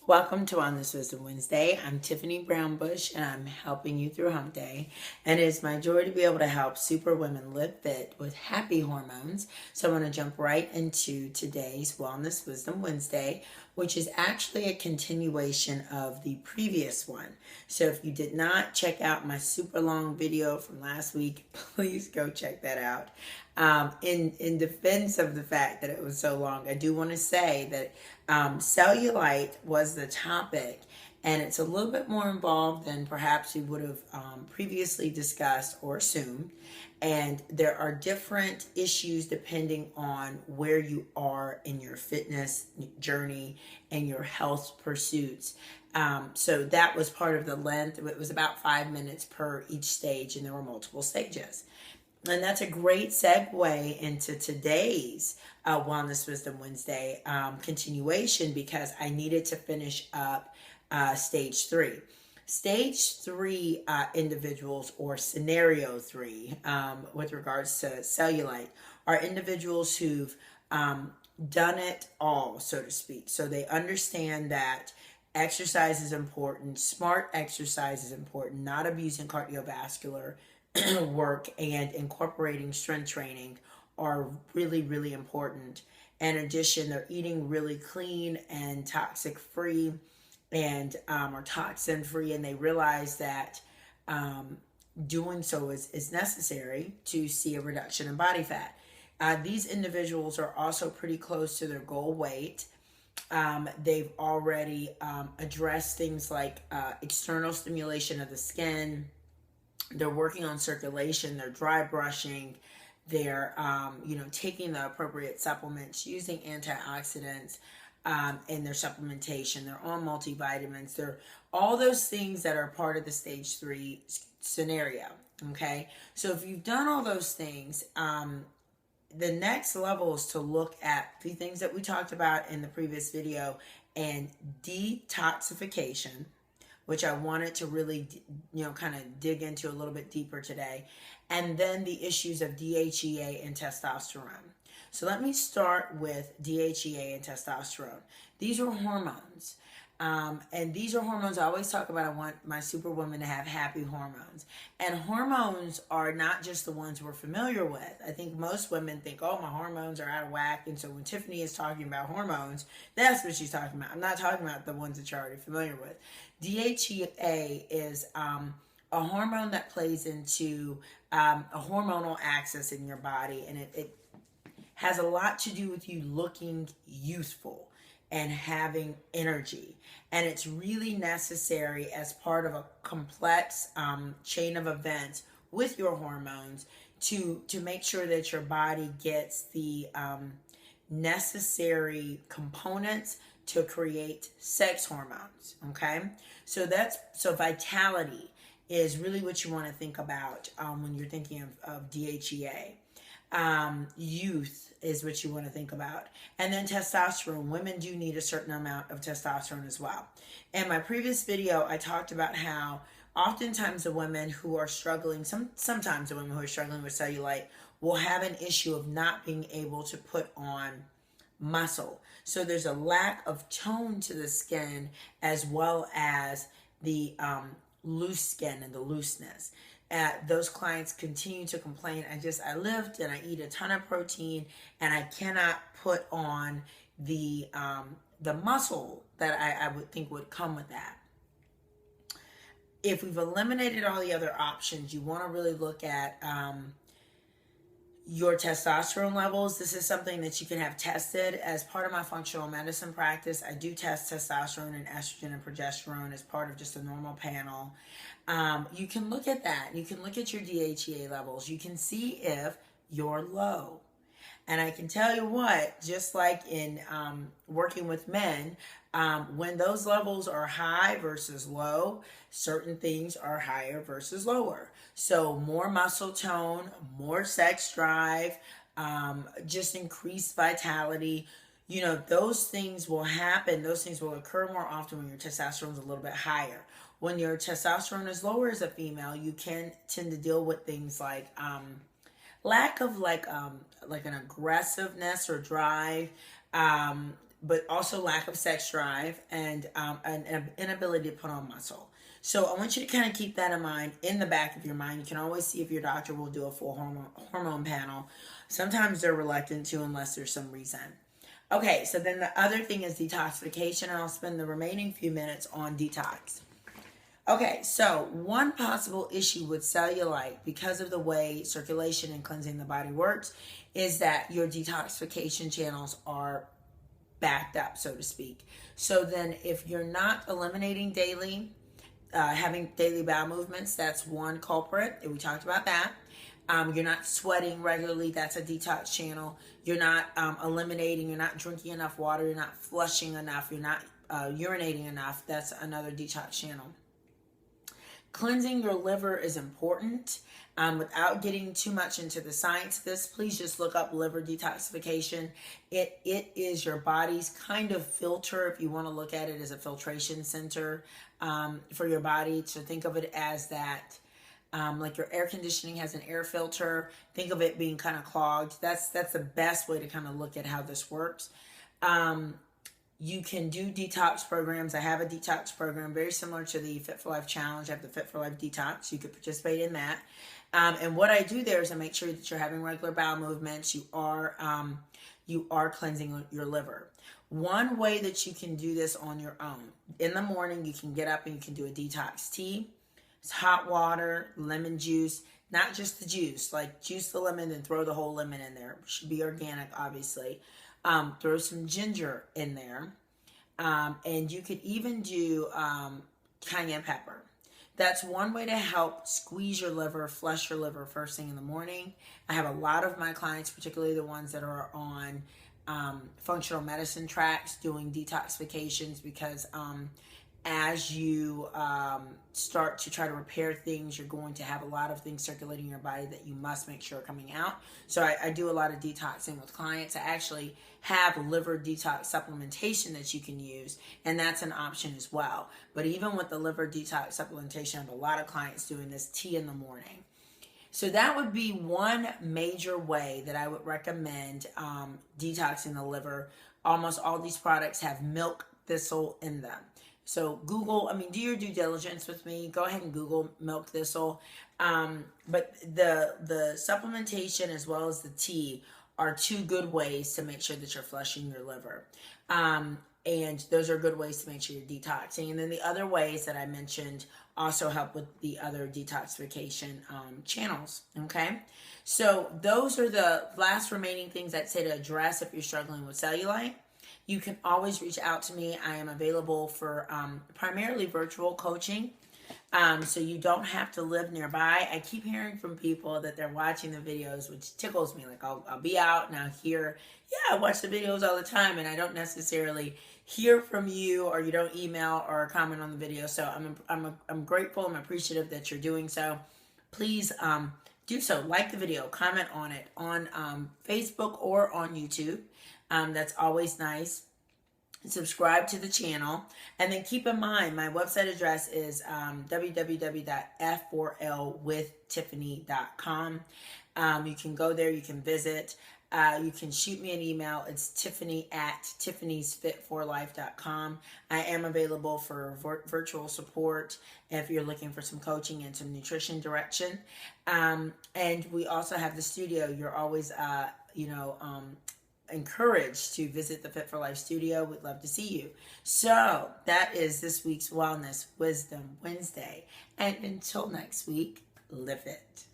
Welcome to On This Wisdom Wednesday. I'm Tiffany Brownbush and I'm helping you through hump day. And it is my joy to be able to help super women live fit with happy hormones. So I'm going to jump right into today's Wellness Wisdom Wednesday, which is actually a continuation of the previous one. So if you did not check out my super long video from last week, please go check that out. In defense of the fact that it was so long, I do want to say that cellulite was the topic, and it's a little bit more involved than perhaps we would have previously discussed or assumed. And there are different issues depending on where you are in your fitness journey and your health pursuits. So that was part of the length. It was about 5 minutes per each stage, and there were multiple stages. And that's a great segue into today's Wellness Wisdom Wednesday continuation, because I needed to finish up stage 3. Stage 3 individuals, or scenario 3, with regards to cellulite, are individuals who've done it all, so to speak. So they understand that exercise is important, smart exercise is important, not abusing cardiovascular work and incorporating strength training are really, really important. In addition, they're eating really clean and toxic free and or toxin free, and they realize that doing so is necessary to see a reduction in body fat. These individuals are also pretty close to their goal weight. They've already addressed things like external stimulation of the skin. They're working on circulation, they're dry brushing, they're taking the appropriate supplements, using antioxidants in their supplementation. They're on multivitamins. They're all those things that are part of the stage 3 scenario. Okay, so if you've done all those things, the next level is to look at the things that we talked about in the previous video and detoxification, which I wanted to really, kind of dig into a little bit deeper today. And then the issues of DHEA and testosterone. So let me start with DHEA and testosterone. These are hormones. And these are hormones I always talk about. I want my superwoman to have happy hormones. And hormones are not just the ones we're familiar with. I think most women think, oh, my hormones are out of whack. And so when Tiffany is talking about hormones, that's what she's talking about. I'm not talking about the ones that you're already familiar with. DHEA is a hormone that plays into a hormonal axis in your body. And it has a lot to do with you looking youthful and having energy. And it's really necessary as part of a complex chain of events with your hormones to make sure that your body gets the necessary components to create sex hormones. Okay, so vitality is really what you want to think about when you're thinking of DHEA. Youth is what you want to think about. And then testosterone. Women do need a certain amount of testosterone as well. In my previous video, I talked about how oftentimes the women who are struggling, sometimes the women who are struggling with cellulite will have an issue of not being able to put on muscle. So there's a lack of tone to the skin, as well as the loose skin and the looseness. Those clients continue to complain, I lift and I eat a ton of protein and I cannot put on the muscle that I would think would come with that. If we've eliminated all the other options, you want to really look at your testosterone levels. This is something that you can have tested as part of my functional medicine practice. I do test testosterone and estrogen and progesterone as part of just a normal panel. You can look at that. You can look at your DHEA levels. You can see if you're low. And I can tell you what, just like in working with men, when those levels are high versus low, certain things are higher versus lower. So more muscle tone, more sex drive, just increased vitality. Those things will happen. Those things will occur more often when your testosterone is a little bit higher. When your testosterone is lower as a female, you can tend to deal with things like lack of like an aggressiveness or drive, but also lack of sex drive and an inability to put on muscle. So I want you to kind of keep that in mind, in the back of your mind. You can always see if your doctor will do a full hormone panel. Sometimes they're reluctant to unless there's some reason. Okay, so then the other thing is detoxification, and I'll spend the remaining few minutes on detox. Okay, so one possible issue with cellulite, because of the way circulation and cleansing the body works, is that your detoxification channels are backed up, so to speak. So then if you're not eliminating daily, having daily bowel movements, that's one culprit. We talked about that. You're not sweating regularly, that's a detox channel. You're not eliminating, you're not drinking enough water, you're not flushing enough, you're not urinating enough, that's another detox channel. Cleansing your liver is important. Without getting too much into the science of this, please just look up liver detoxification. It is your body's kind of filter, if you want to look at it as a filtration center for your body. So think of it as that, like your air conditioning has an air filter. Think of it being kind of clogged. That's the best way to kind of look at how this works. You can do detox programs. I have a detox program very similar to the Fit for Life Challenge. I have the Fit for Life Detox. You could participate in that. And what I do there is I make sure that you're having regular bowel movements. You are cleansing your liver. One way that you can do this on your own. In the morning, you can get up and you can do a detox tea. It's hot water, lemon juice, not just the juice. Like juice the lemon and throw the whole lemon in there. It should be organic, obviously. Throw some ginger in there. And you could even do cayenne pepper. That's one way to help squeeze your liver, flush your liver first thing in the morning. I have a lot of my clients, particularly the ones that are on functional medicine tracks, doing detoxifications because as you start to try to repair things, you're going to have a lot of things circulating in your body that you must make sure are coming out. So I do a lot of detoxing with clients. I actually have liver detox supplementation that you can use, and that's an option as well. But even with the liver detox supplementation, I have a lot of clients doing this tea in the morning. So that would be one major way that I would recommend detoxing the liver. Almost all these products have milk thistle in them. So Google, do your due diligence with me. Go ahead and Google milk thistle. But the supplementation as well as the tea are two good ways to make sure that you're flushing your liver. And those are good ways to make sure you're detoxing. And then the other ways that I mentioned also help with the other detoxification channels, okay? So those are the last remaining things I'd say to address if you're struggling with cellulite. You can always reach out to me. I am available for primarily virtual coaching. So you don't have to live nearby. I keep hearing from people that they're watching the videos, which tickles me. Like I'll be out and I'll hear, I watch the videos all the time and I don't necessarily hear from you, or you don't email or comment on the video. So I'm grateful. I'm appreciative that you're doing so. Please do so. Like the video, comment on it on Facebook or on YouTube. That's always nice. Subscribe to the channel, and then keep in mind my website address is www.f4lwithtiffany.com. You can go there, you can visit, you can shoot me an email. It's tiffany@tiffany'sfit4life.com. I am available for virtual support if you're looking for some coaching and some nutrition direction. And we also have the studio. You're always encouraged to visit the Fit for Life studio. We'd love to see you. So that is this week's Wellness Wisdom Wednesday. And until next week, live it.